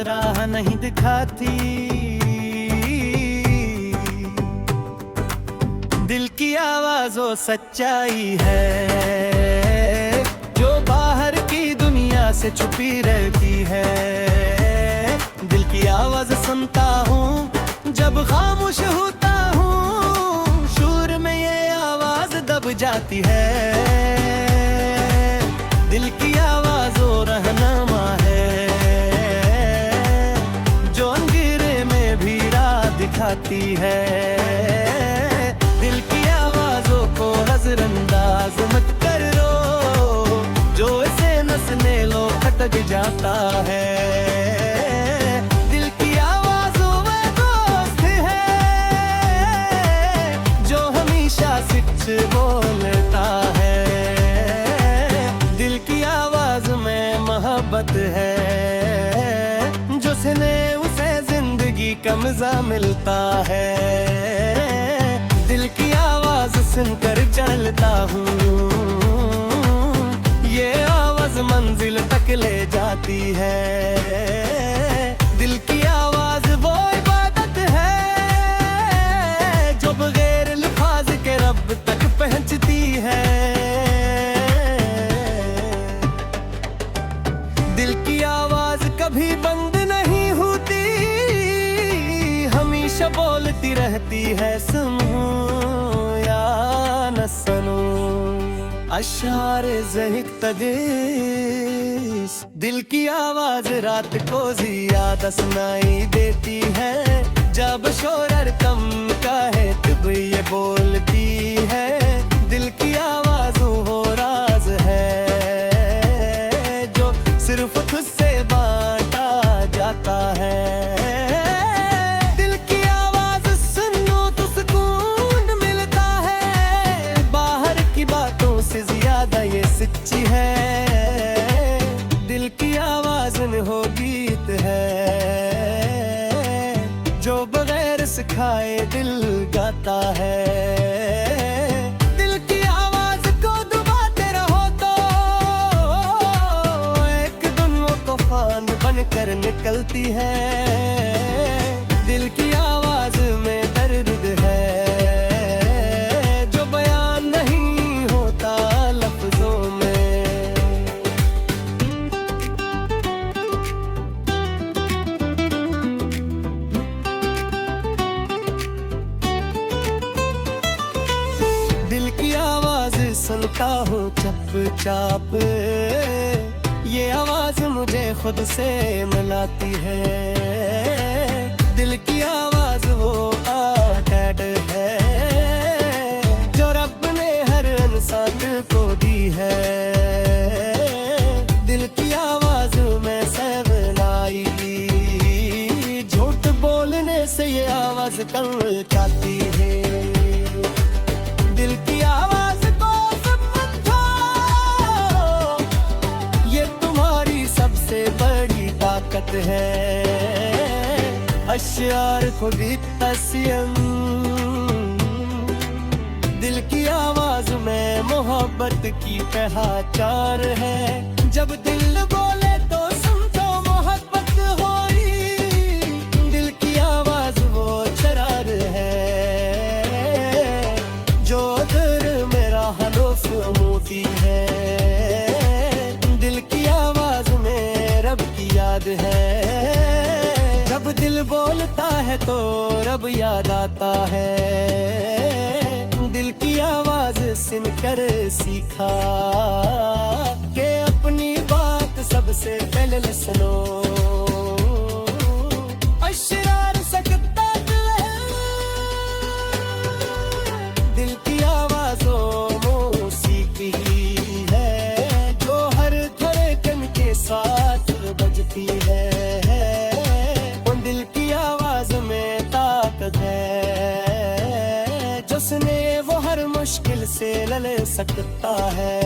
राह नहीं दिखाती। दिल की आवाज वो सच्चाई है जो बाहर की दुनिया से छुपी रहती है। दिल की आवाज सुनता हूँ जब खामोश होता हूँ, शूर में ये आवाज दब जाती है। दिल की आवाज वो रहनुमा है जो अंधेरे में भी राह दिखाती है। दिल की आवाजों को नजरअंदाज मत करो, जो इसे नसने लो खटक जाता है। दिल की आवाजों में दोस्त है जो हमेशा सच बोलता है। दिल की आवाज में मोहब्बत है जो सुने उसे जिंदगी का मजा मिलता है। दिल की आवाज सुनकर चलता हूँ, ये आवाज मंजिल तक ले जाती है। दिल की आवाज वो इबादत है जो बगैर अल्फाज के रब तक पहुँचती है। दिल की आवाज कभी बंद नहीं होती, हमेशा बोलती रहती है। सुनो या न सुनो अशार ज़हिक तदेस। दिल की आवाज रात को ज़ियादा सुनाई देती है, जब शोर कम का है तब ये बोलती है। दिल की आवाज वो राज है जो सिर्फ खुद से बांटा जाता है। सच्ची है दिल की आवाज में हो गीत है जो बगैर सिखाए दिल गाता है। दिल की आवाज को दबाते रहो तो एक दिन वो तूफान बनकर निकलती है। दिल की आवाज में दर्द है जो बयान नहीं होता लफ्जों में। दिल की आवाज सुनता हूँ चुपचाप, ये आवाज मुझे खुद से मिलाती है। दिल की आवाज वो अटैच है जो रब ने हर इंसान को दी है। दिल की आवाज में सहलाई, झूठ बोलने से ये आवाज कल जाती है। दिल की आवाज को समझो, ये तुम्हारी सबसे बड़ी ताकत है। अश्यार को भी तस्यम, दिल की आवाज में मोहब्बत की पहचान है। जब दिल बोले तो समझो मोहब्बत होई, दिल की आवाज वो शरार है जो दिल मेरा हलोफ मोती है। दिल की आवाज में रब की याद है, जब दिल बोलता है तो रब याद आता है। दिल की आवाज सुनकर सीखा के अपनी बात सबसे पहले सुनो। अशरार सकता दिल की आवाजों मौसीकी है जो हर धड़कन के साथ बजती है। उन दिल की आवाज में ताकत है जो सुने वो हर मुश्किल से लड़ सकता है।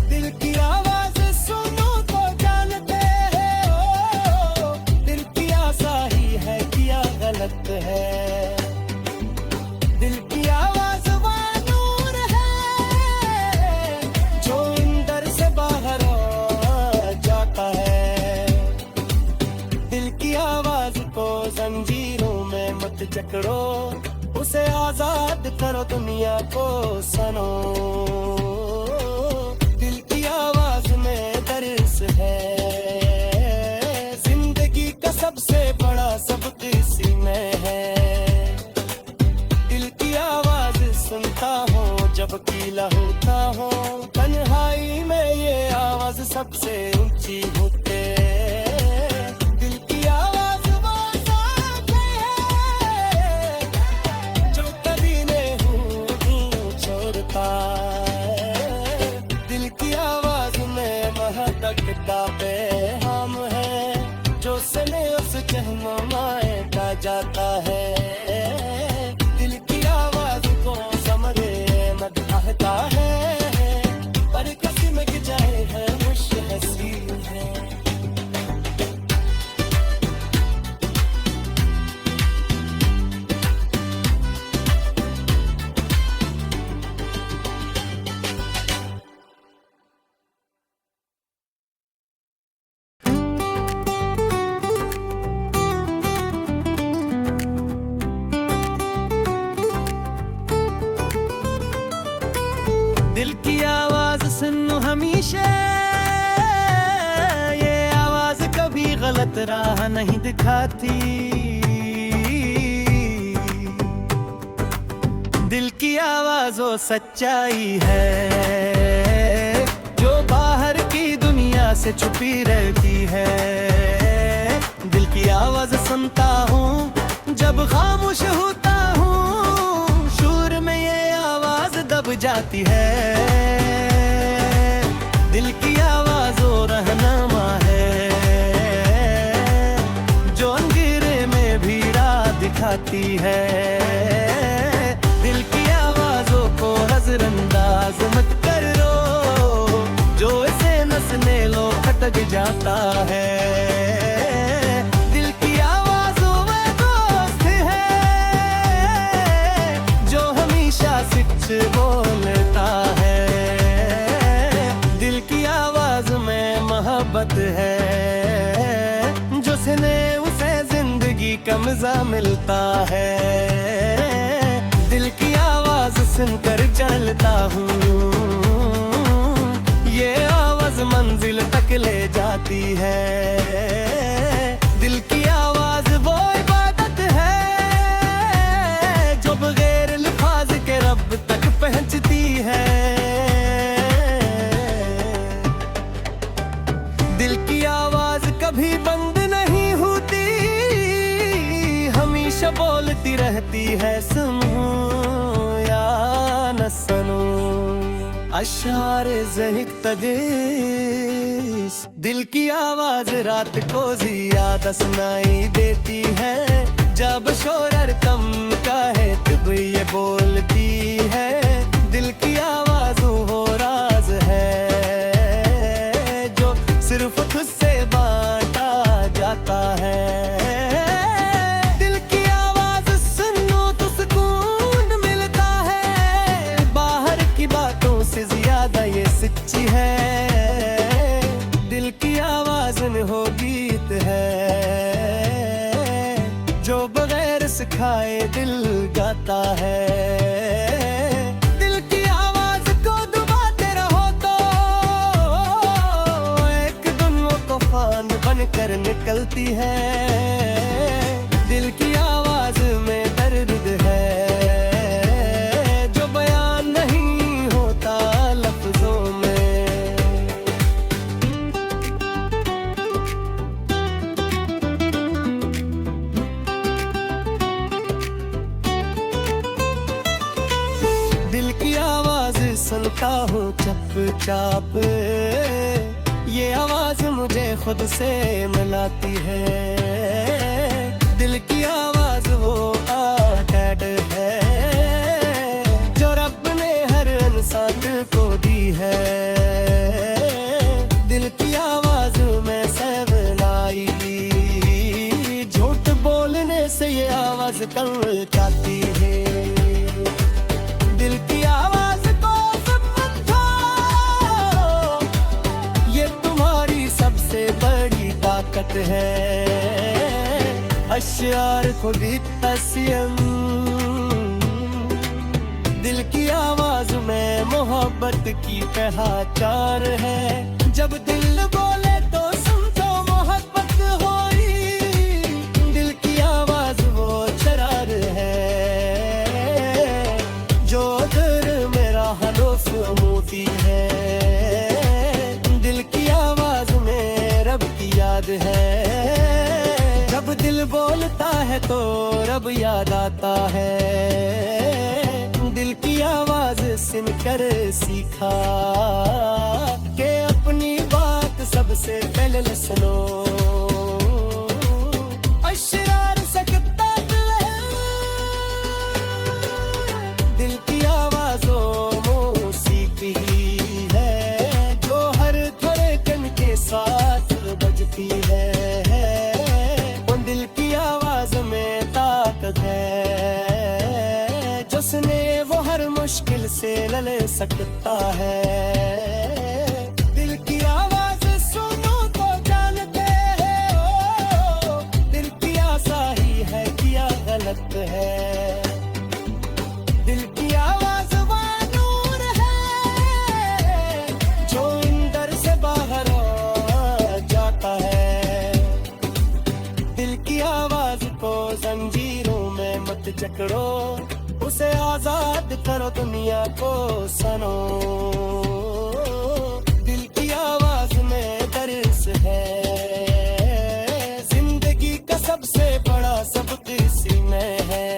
दिल की आवाज सुनो तो जानते हो, दिल की आशा ही है क्या गलत है। दिल की आवाज वो नूर है जो अंदर से बाहर आ जाता है। पकड़ो, उसे आजाद करो दुनिया को सनो। दिल की आवाज में दर्द है, जिंदगी का सबसे बड़ा सबक इसी में है। दिल की आवाज सुनता हूँ जब कीला होता हूँ, तन्हाई में ये आवाज सबसे ऊंची होते। दिल की आवाज वो साथ है जो कभी नहीं छोड़ता। दिल की आवाज में महक का पैगाम है, जो सने उस कहनुमाए का जाता है। दिल की आवाज को समझे मत कहता है, पर किसी में जाए है मुश हंसी है। दिल की आवाज सुनो हमेशा, ये आवाज कभी गलत राह नहीं दिखाती। दिल की आवाज वो सच्चाई है जो बाहर की दुनिया से छुपी रहती है। दिल की आवाज सुनता हूँ जब खामोश होता हूँ, शोर में ये आवाज दब जाती है। दिल की आवाज वो रहनुमा है जो अंधेरे में भी राह दिखाती है। दिल की आवाजों को नजरअंदाज मत करो, जो इसे नसने लो खटक जाता है। दिल की आवाजों में दोस्त है जो हमेशा सच बोलता है। दिल की आवाज में मोहब्बत है जो सुने उसे जिंदगी का मजा मिलता है। दिल की आवाज सुनकर चलता हूँ, ये आवाज मंजिल तक ले जाती है। दिल की आवाज वो इबादत है जो बगैर अल्फाज के रब तक पहुंचती है। दिल की आवाज कभी बंद नहीं होती, हमेशा बोलती रहती है सुनो या न सुनो। अशार ज़हिक तगीस, दिल की आवाज रात को ज़ियादा सुनाई देती है। जब शोर कम का है तब ये बोलती है। दिल की आवाज वो राज है जो सिर्फ खुद से बांटा जाता है। दिल की आवाज सुनो तो सुकून मिलता है, बाहर की बातों से ज्यादा ये सच्ची है। दिल की आवाज हो गीत है जो बगैर सिखाए दिल गाता है। दिल की आवाज को दबाते रहो तो एक दिन वो तूफान बनकर निकलती है। दिल की आवाज में दर्द है जो बयान नहीं होता लफ्जों में। दिल की आवाज सुनता हूँ चुपचाप, ये आवाज मुझे खुद से मिलाती है। दिल की आवाज वो आकड़ है जो रब ने हर इंसान को दी है। दिल की आवाज में सहलाई, झूठ बोलने से ये आवाज कल जाती है। दिल की आवाज को समझो, ये तुम्हारी सबसे बड़ी ताकत है। अश्यार को बीतता सियम, दिल की आवाज में मोहब्बत की पहचान है। जब दिल बोले तो समझो मोहब्बत होई, दिल की आवाज वो चरार है जो दिल मेरा हलोफ मोती है। दिल की आवाज में रब की याद है, जब दिल बोलता है तो रब याद आता है। दिल की आवाज सुनकर सीखा के अपनी बात सबसे पहले सुनो। अशरार सकता दिल की आवाजों मौसीकी है जो हर धड़कन के साथ बजती है। उन दिल की आवाज में ताकत है जिसने वो हर मुश्किल से लड़ सकता है। दिल की आवाज सुनो तो जानते हो, दिल की आशा ही है क्या गलत है। दिल की आवाज वो नूर है जो अंदर से बाहर जाता है। दिल की आवाज को जंजीरों में मत जकड़ो, उसे आजाद करो दुनिया को सनो। दिल की आवाज में दर्स है जिंदगी का सबसे बड़ा सबक इसी में है।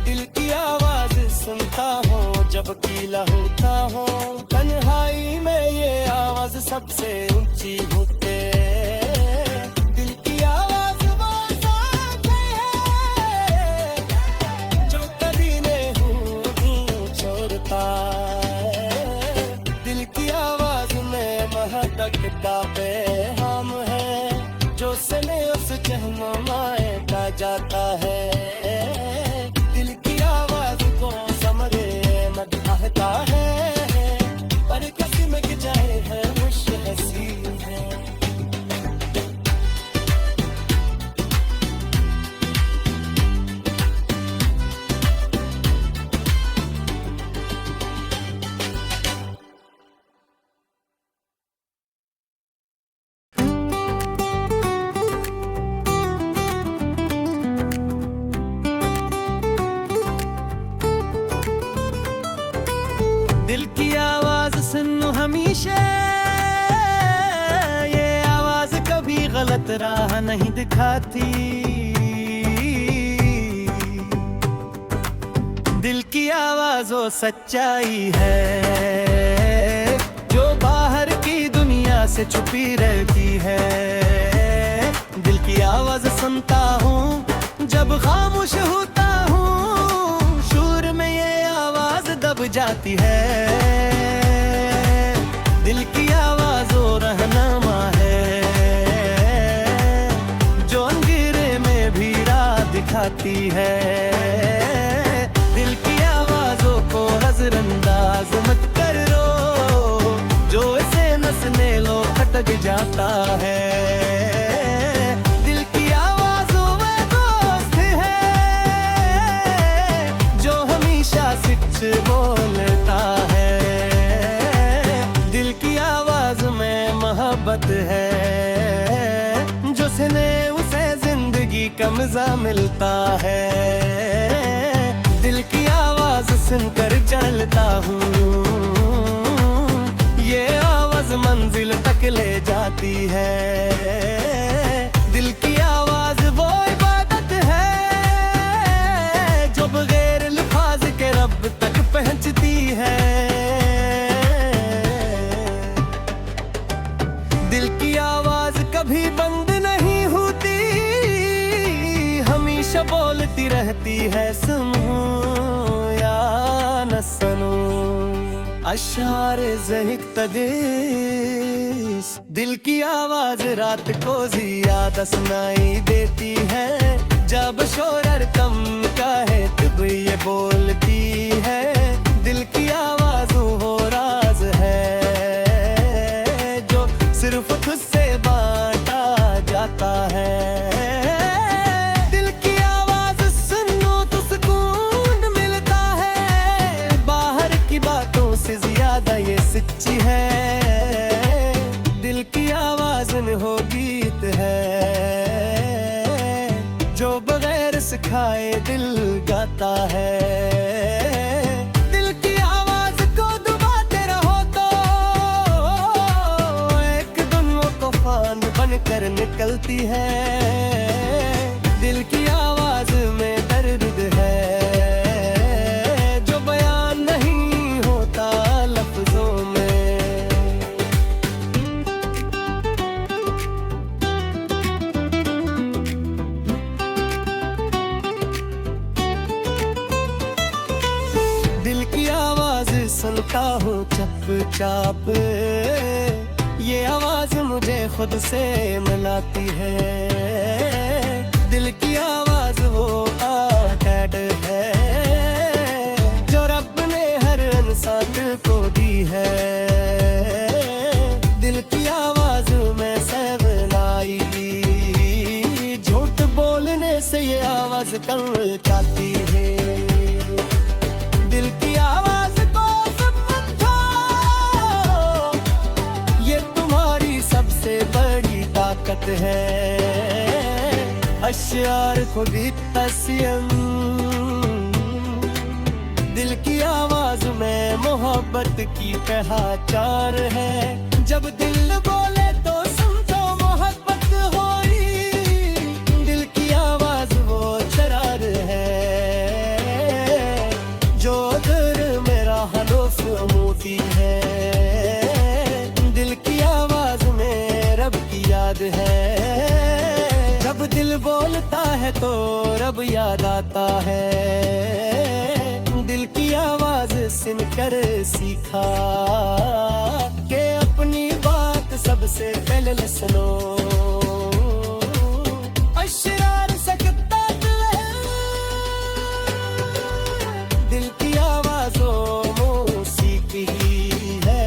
दिल की आवाज सुनता हूँ जब कीला होता हूँ, तन्हाई में ये आवाज सबसे ऊंची होते। दिल की आवाज में महतक का पैगाम है जो सने उस चहनुमाए का जाता है। दिल की आवाज को समरे मत कहता है पर किस्म की जाए है मुश हसीन है। दिल की आवाज सुनो हमेशा, ये आवाज कभी गलत राह नहीं दिखाती। दिल की आवाज वो सच्चाई है जो बाहर की दुनिया से छुपी रहती है। दिल की आवाज सुनता हूँ जब खामोश होता हूँ, शूर में ये आवाज दब जाती है। दिल की आवाज वो रहनुमा है जो अंधेरे में भी राह दिखाती है। दिल की आवाजों को नजरअंदाज मत करो, जो इसे नसने लो खटक जाता है। दिल की आवाज वो दोस्त है जो हमेशा सच बोलता है। दिल की आवाज में मोहब्बत है जो सुने उसे जिंदगी का मजा मिलता है। दिल की आवाज सुनकर चलता हूँ, ये आवाज मंजिल तक ले जाती है। दिल की आवाज वो इबादत है जो बगैर लफ्ज़ के रब तक पहुंचती है। दिल की आवाज कभी बंद नहीं होती, हमेशा बोलती रहती है सुनो या न सुनो। अशार ज़हिक तगीस, दिल की आवाज रात को ज़ियादा सुनाई देती है। जब शोर कम का है तब ये बोलती है। दिल की आवाज वो राज है जो सिर्फ खुद से बांटा जाता है। आवाज़ हो गीत है, जो बगैर सिखाए दिल गाता है। दिल की आवाज़ को दबाते रहो तो एक दिन वो तूफान बनकर निकलती है। दिल की आवाज़ में दर्द है जो बयान नहीं होता लफ्ज़ों में। दिल की आवाज़ सुनता हूँ चुपचाप, ये आवाज़ मुझे खुद से मिलाती है। दिल की आवाज़ वो आवाज़ है जो रब ने हर इंसान को दी है। दिल की आवाज़ में सहलाई, झूठ बोलने से ये आवाज़ कम जाती है। दिल की आवाज़ को समझो, ये तुम्हारी सबसे बड़ी ताकत है। अश्यार को भी तस्यम, दिल की आवाज़ में मोहब्बत की पहचान है। जब दिल बोले तो समझो मोहब्बत होई, दिल की आवाज़ वो शरार है जो दिल मेरा हनूफ मोती है। दिल की आवाज़ में रब की याद है, जब दिल बोलता है तो रब याद आता है। दिल की आवाज़ सुनकर सीखा कि अपनी बात सबसे पहले सुनो। अशरार सकता है, दिल की आवाज़ों मौसीकी है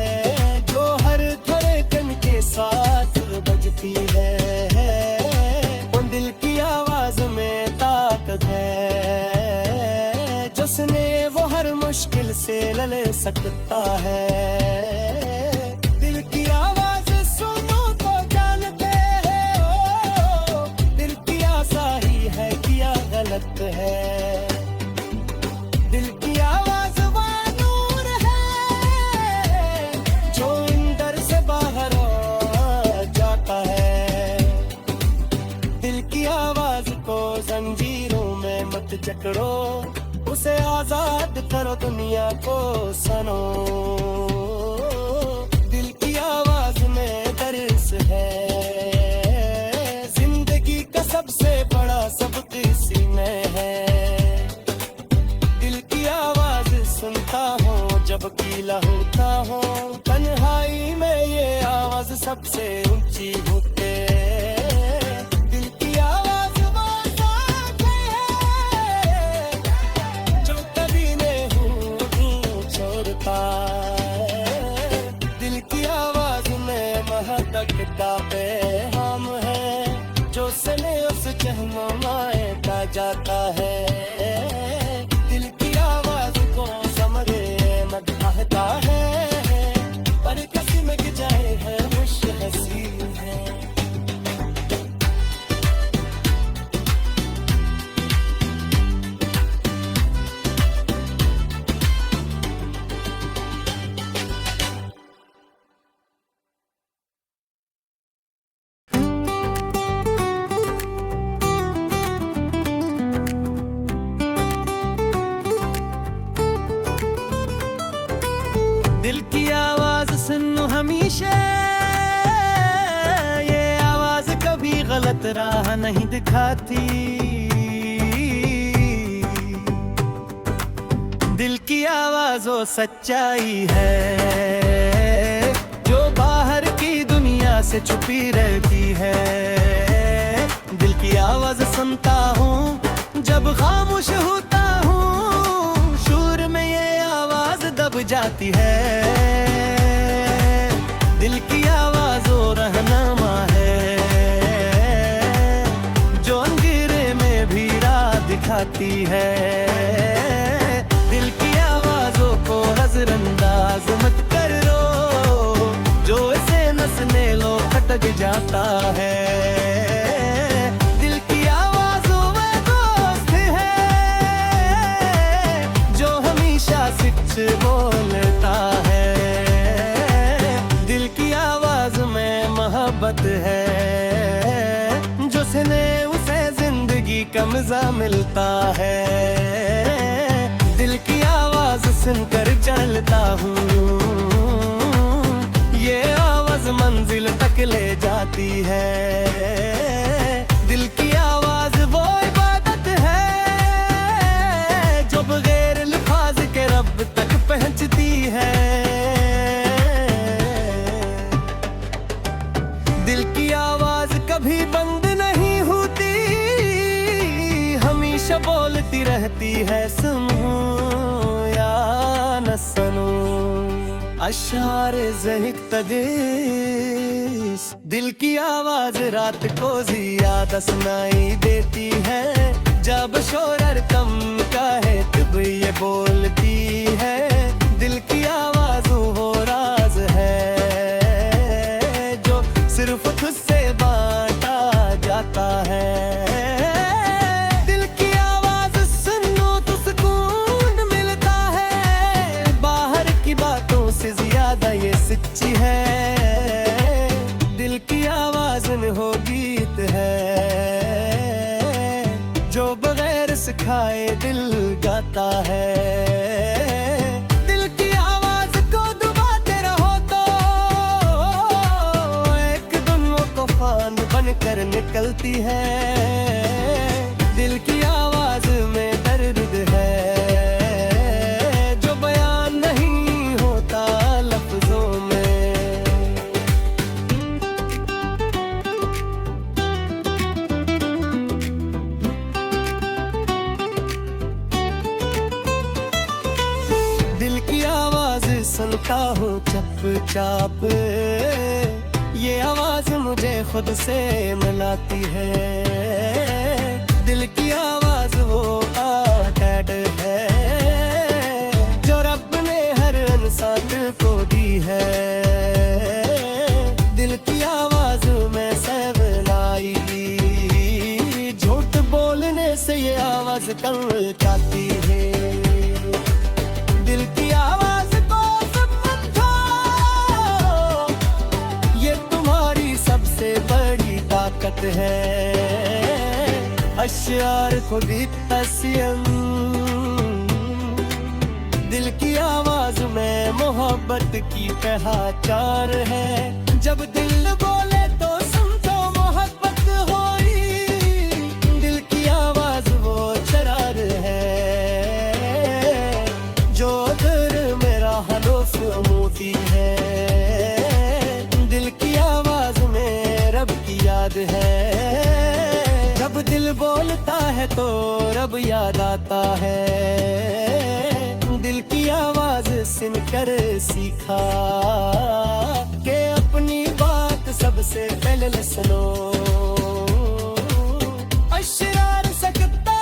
जो हर धड़कन के साथ बजती है। दिल की आवाज़ में ताकत है, जिसने वो हर मुश्किल से लड़ सकता है। दिल की आवाज़ सुनो तो जानते हो, दिल की आशा ही है क्या गलत है। दिल की आवाज़ वो नूर है जो अंदर से बाहर आ जाता है। दिल की आवाज़ को जंजीरों में मत जकड़ो, उसे आजाद करो दुनिया को सुनो। दिल की आवाज़ में दर्स है, जिंदगी का सबसे बड़ा सबक इसी में है। दिल की आवाज़ सुनता हूँ जब गीला होता हूँ, तन्हाई में ये आवाज़ सबसे ऊंची होती है। दिल की आवाज़ में महकता पैगाम है जो सने उस चहनुमाए का जाता है। दिल की आवाज़ को समरे मदहता है, पर किसी में जाए है खुश हंसी है। दिल की आवाज़ सुनो हमेशा, ये आवाज़ कभी गलत राह नहीं दिखाती। दिल की आवाज़ वो सच्चाई है जो बाहर की दुनिया से छुपी रहती है। दिल की आवाज़ सुनता हूँ जब खामोश होता हूँ, शूर में ये आवाज़ दब जाती है। दिल की आवाज़ वो रहनुमा है जो अंधेरे में भी राह दिखाती है। दिल की आवाज़ों को नजरअंदाज मत करो, जो इसे न सुने लो खट लग जाता है। दिल की आवाज़ों में दोस्त है जो हमेशा सच बोलता है। दिल की आवाज़ में मोहब्बत है जो सुने उसे जिंदगी का मज़ा मिलता है। दिल की आवाज़ सुनकर चलता हूँ, ये आवाज़ मंजिल तक ले जाती है। दिल की आवाज़ वो इबादत है जो बगैर अल्फाज के रब तक पहुँचती है। दिल की आवाज़ कभी बंद नहीं होती, हमेशा बोलती रहती है सुनो या न सुनो। अशार ज़हिक तगीस, दिल की आवाज़ रात को ज़ियादा सुनाई देती है। जब शोर कम का है तब ये बोलती है। दिल की आवाज़ वो राज है जो सिर्फ खुद से बांटा जाता है। दिल की आवाज़ सुनो तो सुकून मिलता है, बाहर की बातों से ज्यादा ये सच्ची है। दिल की आवाज़ में हो गीत है जो बगैर सिखाए दिल गाता है। दिल की आवाज़ को दबाते रहो तो एक दिन वो तूफान बनकर निकलती है। दिल की आवाज़ में दर्द है जो बयान नहीं होता लफ्जों में। दिल की आवाज़ सुनता हूँ चुपचाप, ये आवाज़ मुझे खुद से मिलाती है। दिल की आवाज़ वो आदत है जो रब ने हर इंसान को दी है। दिल की आवाज़ में सहलाई, झूठ बोलने से ये आवाज़ कल जाती है। दिल की आवाज़ को समझो, ये तुम्हारी सबसे बड़ी ताकत है। अशार को भी तस्यम, दिल की आवाज़ में मोहब्बत की पहचान है। जब दिल बोले तो समझो मोहब्बत होई, दिल की आवाज़ वो शरार है जो दिल मेरा हलोफ मोती है। दिल की आवाज़ में रब की याद है, जब दिल बोलता है तो रब याद आता है। दिल की आवाज़ सुनकर सीखा के अपनी बात सबसे पहले सुनो। अशरार सकता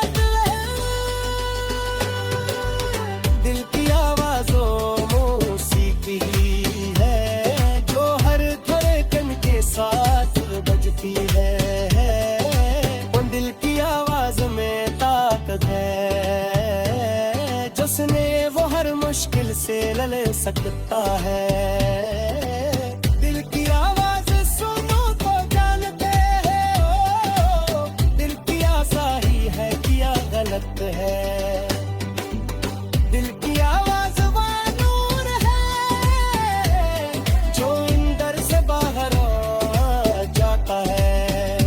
दिल की आवाज़ों मौसीकी है जो हर धड़कन के साथ बजती है। उन दिल की आवाज़ में ताकत है जिसने वो हर मुश्किल से लड़ सकता है। दिल की आवाज़ सुनो तो जानते हो, दिल की आशा ही है क्या गलत है। दिल की आवाज़ वो नूर है जो अंदर से बाहर आ जाता है।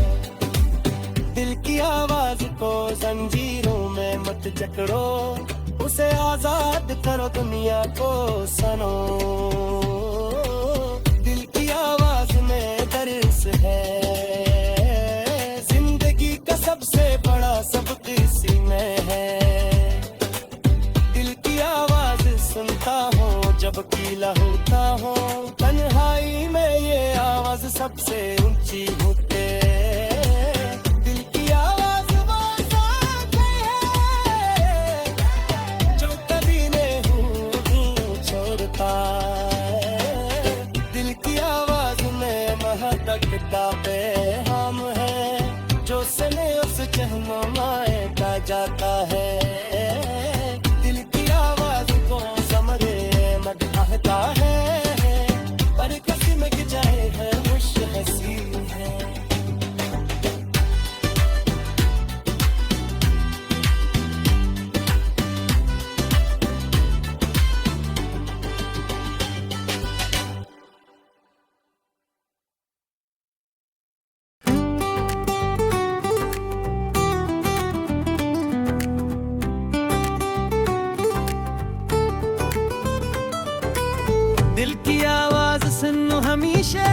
दिल की आवाज़ को जंजीरों में मत जकड़ो, उसे आजाद करो दुनिया को सुनो। दिल की आवाज़ में दर्स है जिंदगी का सबसे बड़ा सबक इसी में है। दिल की आवाज़ सुनता हूँ जब कीला होता हूँ, तन्हाई में ये आवाज़ सबसे ऊंची होते। दिल की आवाज़ वो साथ है जो कभी नहीं छोड़ता। दिल की आवाज़ में महक पे हम है, जो सने उस चहमाए का जाता है। दिल की आवाज को समरे मत कहता है, पर किसी में जाए है मुश हंसी है। दिल की आवाज सुनो हमेशा,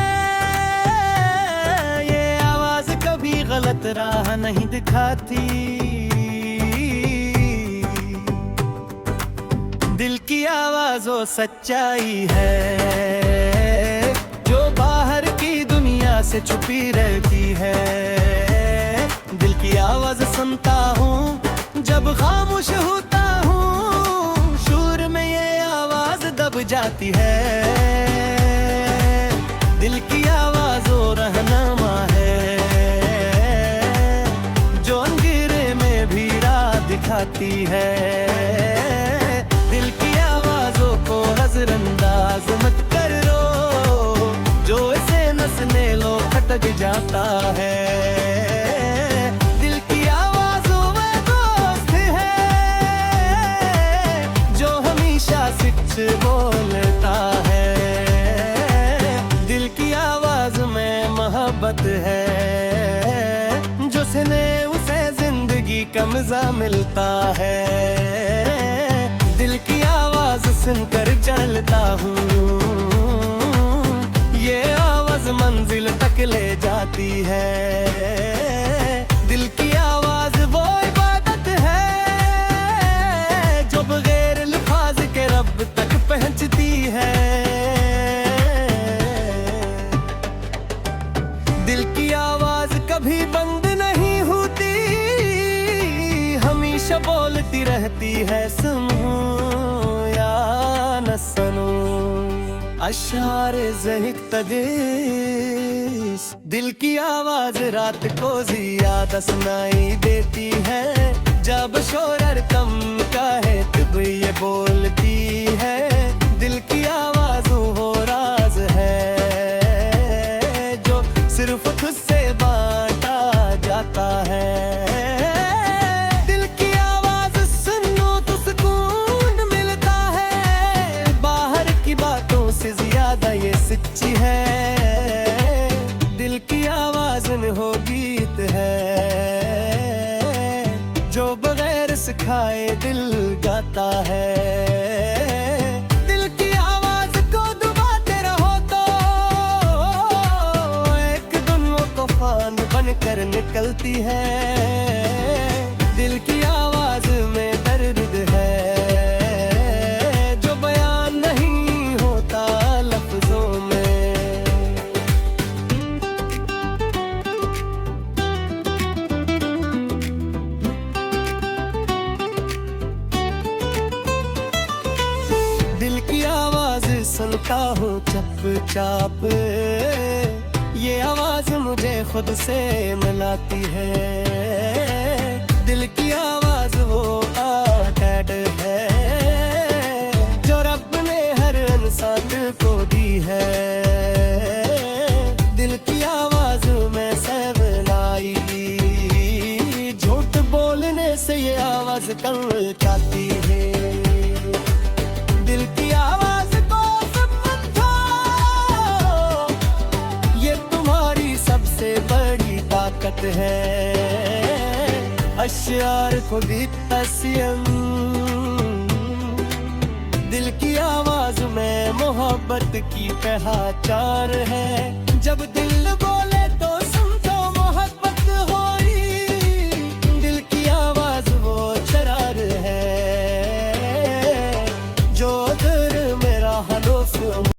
ये आवाज कभी गलत राह नहीं दिखाती। दिल की आवाज वो सच्चाई है, जो बाहर की दुनिया से छुपी रहती है। दिल की आवाज सुनता हूँ जब खामोश होता हूँ, शोर में ये आवाज दब जाती है। दिल की आवाज वो रहनुमा है, जो अंधेरे में भी राह दिखाती है। दिल की आवाजों को नजरअंदाज मत करो, जो इसे नसने लो खटक जाता है। दिल की आवाजों में दोस्त है, जो हमेशा सच बोलता है। दिल की आवाज में मोहब्बत है, जो सुने उसे जिंदगी का मजा मिलता है। दिल की आवाज सुनकर चलता हूँ, ये आवाज मंजिल तक ले जाती है। दिल की आवाज वो इबादत है, जो बगैर अल्फाज के रब तक पहुंचती है। दिल की आवाज कभी बंद नहीं होती, हमेशा बोलती रहती है। सुनो या न सुनो अशार ज़हिक तगीस, दिल की आवाज रात को ज़ियादा सुनाई देती है। जब शोर कम का है तब ये बोलती है। दिल की आवाज वो राज है, जो सिर्फ खुद से बांटा जाता है। दिल की आवाज सुनो तो सुकून मिलता है, बाहर की बातों से ज्यादा ये सच्ची है। दिल की आवाज में हो गीत है, जो बगैर सिखाए दिल गाता है। दिल की आवाज को दबाते रहो तो एक दिन वो तूफान बनकर निकलती है। दिल की आवाज में दर्द है, जो बयान नहीं होता लफ्जों में। दिल की आवाज सुनता हूँ चुपचाप, ये आवाज मुझे खुद से मिलाती है। दिल की आवाज वो आदत है, जो रब ने हर इंसान को दी है। दिल की आवाज में सहलाई, झूठ बोलने से ये आवाज कल जाती है। दिल की आवाज को समझो, ये तुम्हारी सबसे बड़ी ताकत है। अश्यार को भी तस्यम, दिल की आवाज में मोहब्बत की पहचान है। जब दिल